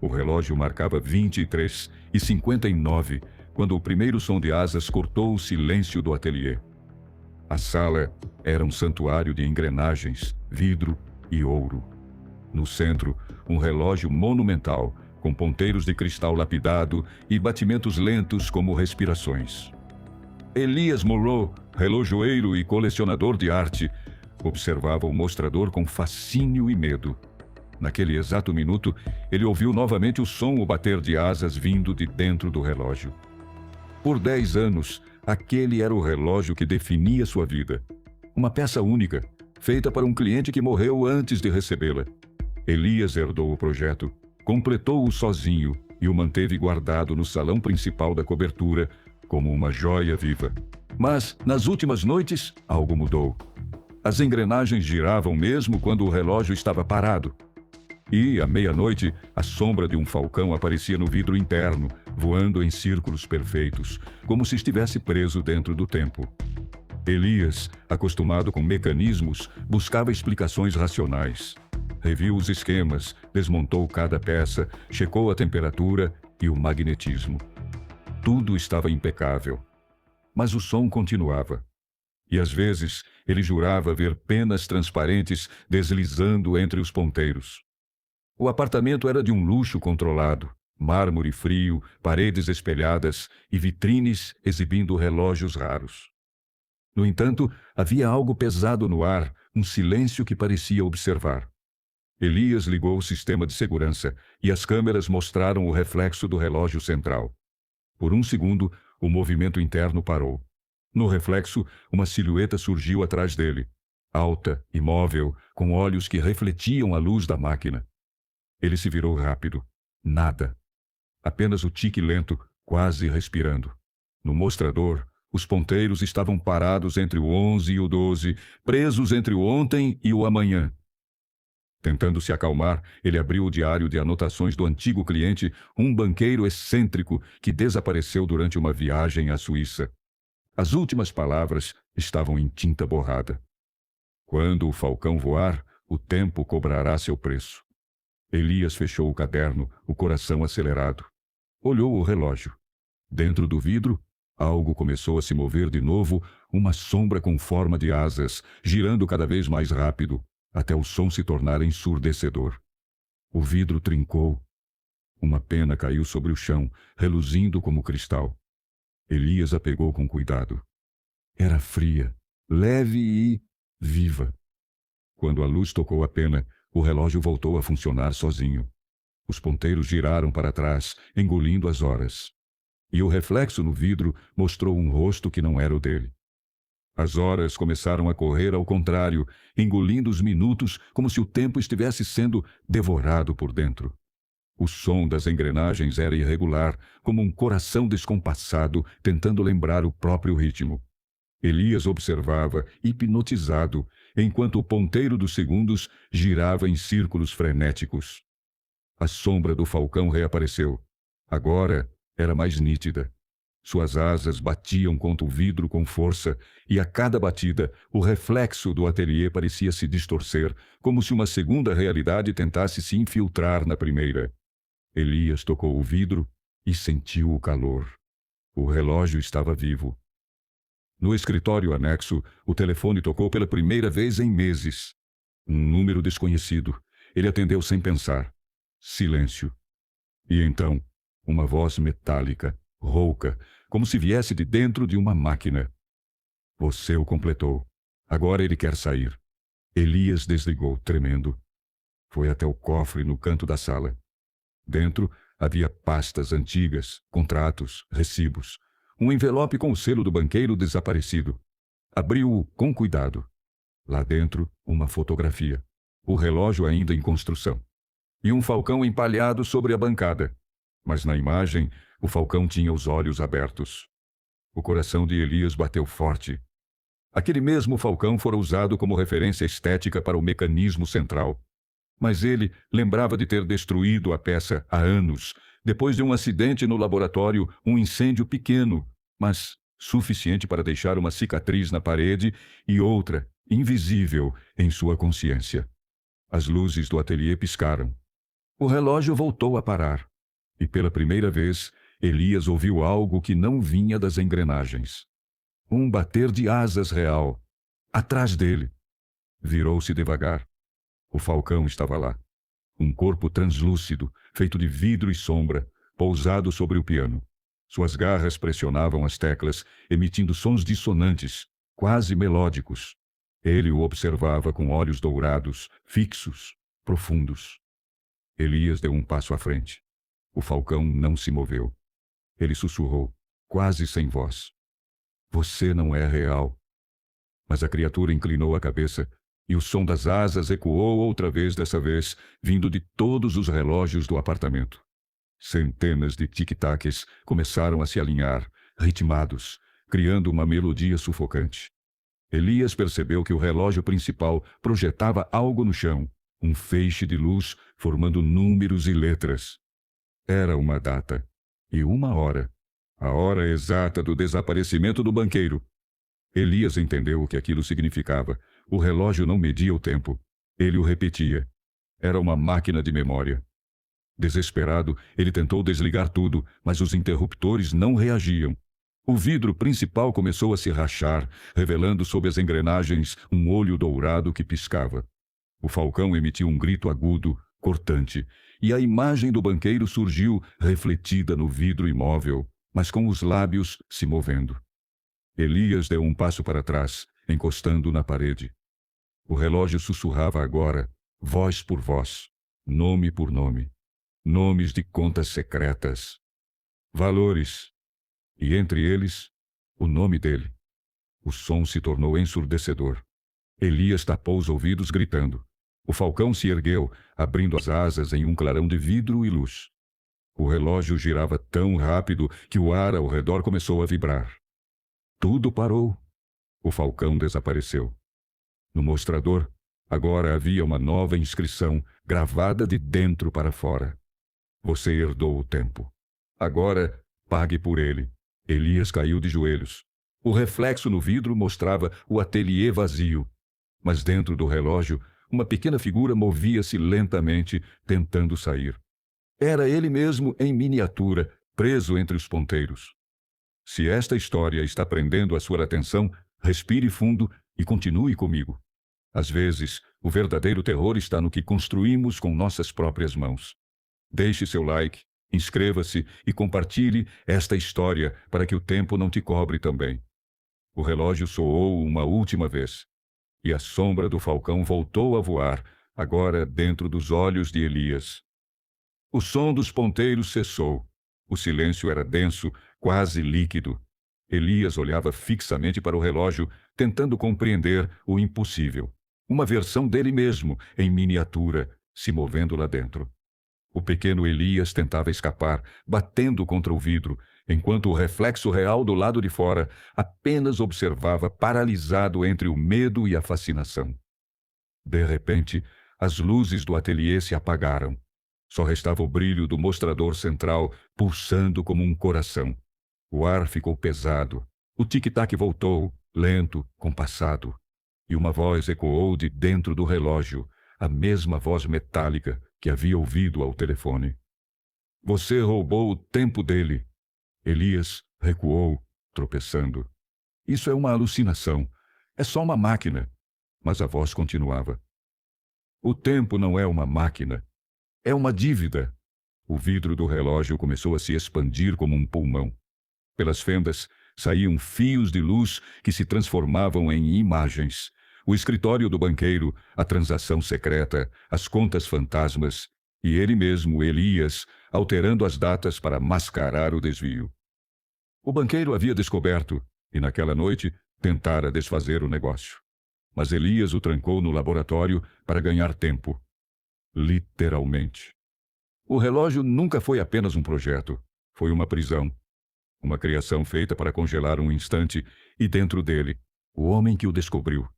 O relógio marcava 23h59, quando o primeiro som de asas cortou o silêncio do ateliê. A sala era um santuário de engrenagens, vidro e ouro. No centro, um relógio monumental, com ponteiros de cristal lapidado e batimentos lentos como respirações. Elias Monroe, relojoeiro e colecionador de arte, observava o mostrador com fascínio e medo. Naquele exato minuto, ele ouviu novamente o som o bater de asas vindo de dentro do relógio. Por 10 anos, aquele era o relógio que definia sua vida. Uma peça única, feita para um cliente que morreu antes de recebê-la. Elias herdou o projeto, completou-o sozinho e o manteve guardado no salão principal da cobertura como uma joia viva. Mas, nas últimas noites, algo mudou. As engrenagens giravam mesmo quando o relógio estava parado. E, à meia-noite, a sombra de um falcão aparecia no vidro interno, voando em círculos perfeitos, como se estivesse preso dentro do tempo. Elias, acostumado com mecanismos, buscava explicações racionais. Reviu os esquemas, desmontou cada peça, checou a temperatura e o magnetismo. Tudo estava impecável. Mas o som continuava. E às vezes ele jurava ver penas transparentes deslizando entre os ponteiros. O apartamento era de um luxo controlado, mármore frio, paredes espelhadas e vitrines exibindo relógios raros. No entanto, havia algo pesado no ar, um silêncio que parecia observar. Elias ligou o sistema de segurança e as câmeras mostraram o reflexo do relógio central. Por um segundo, o movimento interno parou. No reflexo, uma silhueta surgiu atrás dele, alta, imóvel, com olhos que refletiam a luz da máquina. Ele se virou rápido. Nada. Apenas o tique lento, quase respirando. No mostrador, os ponteiros estavam parados entre o 11 e o 12, presos entre o ontem e o amanhã. Tentando se acalmar, ele abriu o diário de anotações do antigo cliente, um banqueiro excêntrico que desapareceu durante uma viagem à Suíça. As últimas palavras estavam em tinta borrada. Quando o falcão voar, o tempo cobrará seu preço. Elias fechou o caderno, o coração acelerado. Olhou o relógio. Dentro do vidro, algo começou a se mover de novo, uma sombra com forma de asas, girando cada vez mais rápido, até o som se tornar ensurdecedor. O vidro trincou. Uma pena caiu sobre o chão, reluzindo como cristal. Elias a pegou com cuidado. Era fria, leve e viva. Quando a luz tocou a pena, o relógio voltou a funcionar sozinho. Os ponteiros giraram para trás, engolindo as horas. E o reflexo no vidro mostrou um rosto que não era o dele. As horas começaram a correr ao contrário, engolindo os minutos como se o tempo estivesse sendo devorado por dentro. O som das engrenagens era irregular, como um coração descompassado tentando lembrar o próprio ritmo. Elias observava, hipnotizado, enquanto o ponteiro dos segundos girava em círculos frenéticos. A sombra do falcão reapareceu. Agora era mais nítida. Suas asas batiam contra o vidro com força, e a cada batida, o reflexo do ateliê parecia se distorcer, como se uma segunda realidade tentasse se infiltrar na primeira. Elias tocou o vidro e sentiu o calor. O relógio estava vivo. No escritório anexo, o telefone tocou pela primeira vez em meses. Um número desconhecido. Ele atendeu sem pensar. Silêncio. E então, uma voz metálica, rouca, como se viesse de dentro de uma máquina. Você o completou. Agora ele quer sair. Elias desligou, tremendo. Foi até o cofre no canto da sala. Dentro havia pastas antigas, contratos, recibos. Um envelope com o selo do banqueiro desaparecido. Abriu-o com cuidado. Lá dentro, uma fotografia. O relógio ainda em construção. E um falcão empalhado sobre a bancada. Mas na imagem, o falcão tinha os olhos abertos. O coração de Elias bateu forte. Aquele mesmo falcão fora usado como referência estética para o mecanismo central. Mas ele lembrava de ter destruído a peça há anos, depois de um acidente no laboratório, um incêndio pequeno, mas suficiente para deixar uma cicatriz na parede e outra, invisível, em sua consciência. As luzes do ateliê piscaram. O relógio voltou a parar, e pela primeira vez, Elias ouviu algo que não vinha das engrenagens. Um bater de asas real, atrás dele. Virou-se devagar. O falcão estava lá. Um corpo translúcido, feito de vidro e sombra, pousado sobre o piano. Suas garras pressionavam as teclas, emitindo sons dissonantes, quase melódicos. Ele o observava com olhos dourados, fixos, profundos. Elias deu um passo à frente. O falcão não se moveu. Ele sussurrou, quase sem voz. Você não é real. Mas a criatura inclinou a cabeça e o som das asas ecoou outra vez, dessa vez, vindo de todos os relógios do apartamento. Centenas de tic-tacs começaram a se alinhar, ritmados, criando uma melodia sufocante. Elias percebeu que o relógio principal projetava algo no chão, um feixe de luz formando números e letras. Era uma data e uma hora, a hora exata do desaparecimento do banqueiro. Elias entendeu o que aquilo significava. O relógio não media o tempo. Ele o repetia. Era uma máquina de memória. Desesperado, ele tentou desligar tudo, mas os interruptores não reagiam. O vidro principal começou a se rachar, revelando sob as engrenagens um olho dourado que piscava. O falcão emitiu um grito agudo, cortante, e a imagem do banqueiro surgiu, refletida no vidro imóvel, mas com os lábios se movendo. Elias deu um passo para trás, encostando na parede. O relógio sussurrava agora, voz por voz, nome por nome, nomes de contas secretas, valores, e entre eles, o nome dele. O som se tornou ensurdecedor. Elias tapou os ouvidos, gritando. O falcão se ergueu, abrindo as asas em um clarão de vidro e luz. O relógio girava tão rápido que o ar ao redor começou a vibrar. Tudo parou. O falcão desapareceu. No mostrador, agora havia uma nova inscrição, gravada de dentro para fora. Você herdou o tempo. Agora, pague por ele. Elias caiu de joelhos. O reflexo no vidro mostrava o ateliê vazio. Mas dentro do relógio, uma pequena figura movia-se lentamente, tentando sair. Era ele mesmo em miniatura, preso entre os ponteiros. Se esta história está prendendo a sua atenção, respire fundo e continue comigo. Às vezes, o verdadeiro terror está no que construímos com nossas próprias mãos. Deixe seu like, inscreva-se e compartilhe esta história para que o tempo não te cobre também. O relógio soou uma última vez, e a sombra do falcão voltou a voar, agora dentro dos olhos de Elias. O som dos ponteiros cessou. O silêncio era denso, quase líquido. Elias olhava fixamente para o relógio, tentando compreender o impossível. Uma versão dele mesmo, em miniatura, se movendo lá dentro. O pequeno Elias tentava escapar, batendo contra o vidro, enquanto o reflexo real do lado de fora apenas observava, paralisado entre o medo e a fascinação. De repente, as luzes do ateliê se apagaram. Só restava o brilho do mostrador central, pulsando como um coração. O ar ficou pesado. O tic-tac voltou, lento, compassado. E uma voz ecoou de dentro do relógio, a mesma voz metálica que havia ouvido ao telefone. Você roubou o tempo dele. Elias recuou, tropeçando. Isso é uma alucinação. É só uma máquina. Mas a voz continuava. O tempo não é uma máquina. É uma dívida. O vidro do relógio começou a se expandir como um pulmão. Pelas fendas saíam fios de luz que se transformavam em imagens. O escritório do banqueiro, a transação secreta, as contas fantasmas e ele mesmo, Elias, alterando as datas para mascarar o desvio. O banqueiro havia descoberto e, naquela noite, tentara desfazer o negócio. Mas Elias o trancou no laboratório para ganhar tempo. Literalmente. O relógio nunca foi apenas um projeto. Foi uma prisão. Uma criação feita para congelar um instante e, dentro dele, o homem que o descobriu.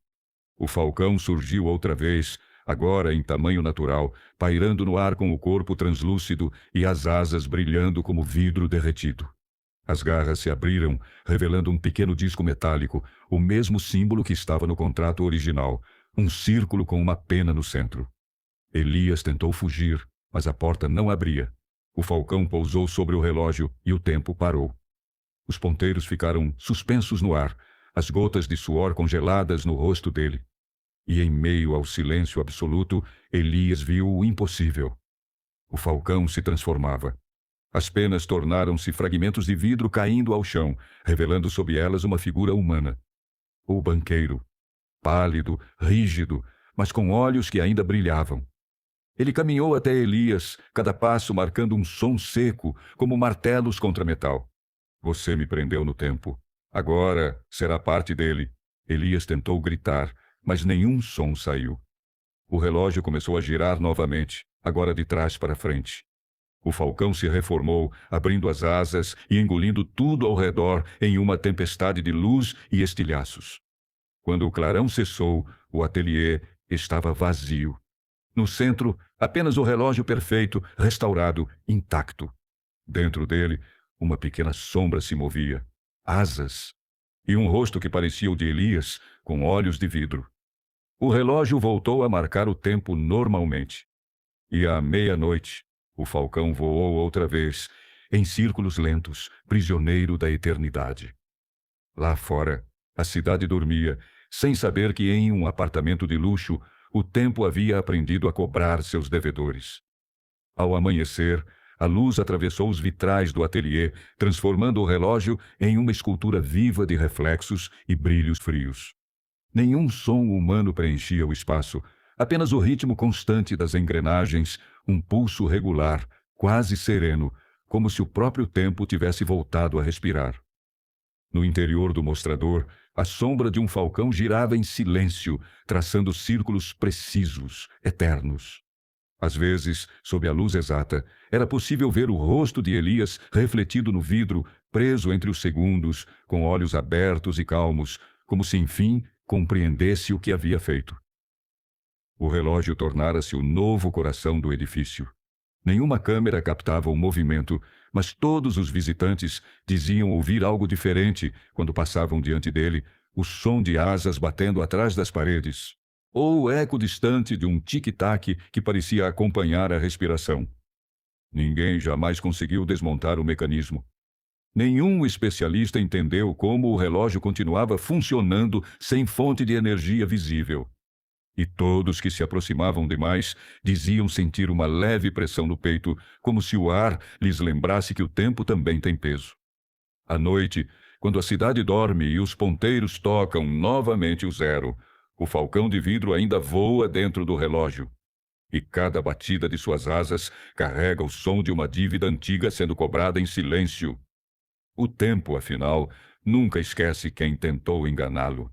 O falcão surgiu outra vez, agora em tamanho natural, pairando no ar com o corpo translúcido e as asas brilhando como vidro derretido. As garras se abriram, revelando um pequeno disco metálico, o mesmo símbolo que estava no contrato original, um círculo com uma pena no centro. Elias tentou fugir, Mas a porta não abria. O falcão pousou sobre o relógio e o tempo parou. Os ponteiros ficaram suspensos no ar, as gotas de suor congeladas no rosto dele. E em meio ao silêncio absoluto, Elias viu o impossível. O falcão se transformava. As penas tornaram-se fragmentos de vidro caindo ao chão, revelando sob elas uma figura humana. O banqueiro, pálido, rígido, mas com olhos que ainda brilhavam. Ele caminhou até Elias, cada passo marcando um som seco, como martelos contra metal. Você me prendeu no tempo. Agora será parte dele. Elias tentou gritar, mas nenhum som saiu. O relógio começou a girar novamente, agora de trás para frente. O falcão se reformou, abrindo as asas e engolindo tudo ao redor em uma tempestade de luz e estilhaços. Quando o clarão cessou, o ateliê estava vazio. No centro, apenas o relógio perfeito, restaurado, intacto. Dentro dele, uma pequena sombra se movia, asas, e um rosto que parecia o de Elias, com olhos de vidro. O relógio voltou a marcar o tempo normalmente. E à meia-noite, o falcão voou outra vez, em círculos lentos, prisioneiro da eternidade. Lá fora, a cidade dormia, sem saber que em um apartamento de luxo, o tempo havia aprendido a cobrar seus devedores. Ao amanhecer, a luz atravessou os vitrais do ateliê, transformando o relógio em uma escultura viva de reflexos e brilhos frios. Nenhum som humano preenchia o espaço, apenas o ritmo constante das engrenagens, um pulso regular, quase sereno, como se o próprio tempo tivesse voltado a respirar. No interior do mostrador, a sombra de um falcão girava em silêncio, traçando círculos precisos, eternos. Às vezes, sob a luz exata, era possível ver o rosto de Elias refletido no vidro, preso entre os segundos, com olhos abertos e calmos, como se, enfim, compreendesse o que havia feito. O relógio tornara-se o novo coração do edifício. Nenhuma câmera captava o movimento, mas todos os visitantes diziam ouvir algo diferente quando passavam diante dele, o som de asas batendo atrás das paredes, ou o eco distante de um tic-tac que parecia acompanhar a respiração. Ninguém jamais conseguiu desmontar o mecanismo. Nenhum especialista entendeu como o relógio continuava funcionando sem fonte de energia visível. E todos que se aproximavam demais diziam sentir uma leve pressão no peito, como se o ar lhes lembrasse que o tempo também tem peso. À noite, quando a cidade dorme e os ponteiros tocam novamente o zero, o falcão de vidro ainda voa dentro do relógio. E cada batida de suas asas carrega o som de uma dívida antiga sendo cobrada em silêncio. O tempo, afinal, nunca esquece quem tentou enganá-lo.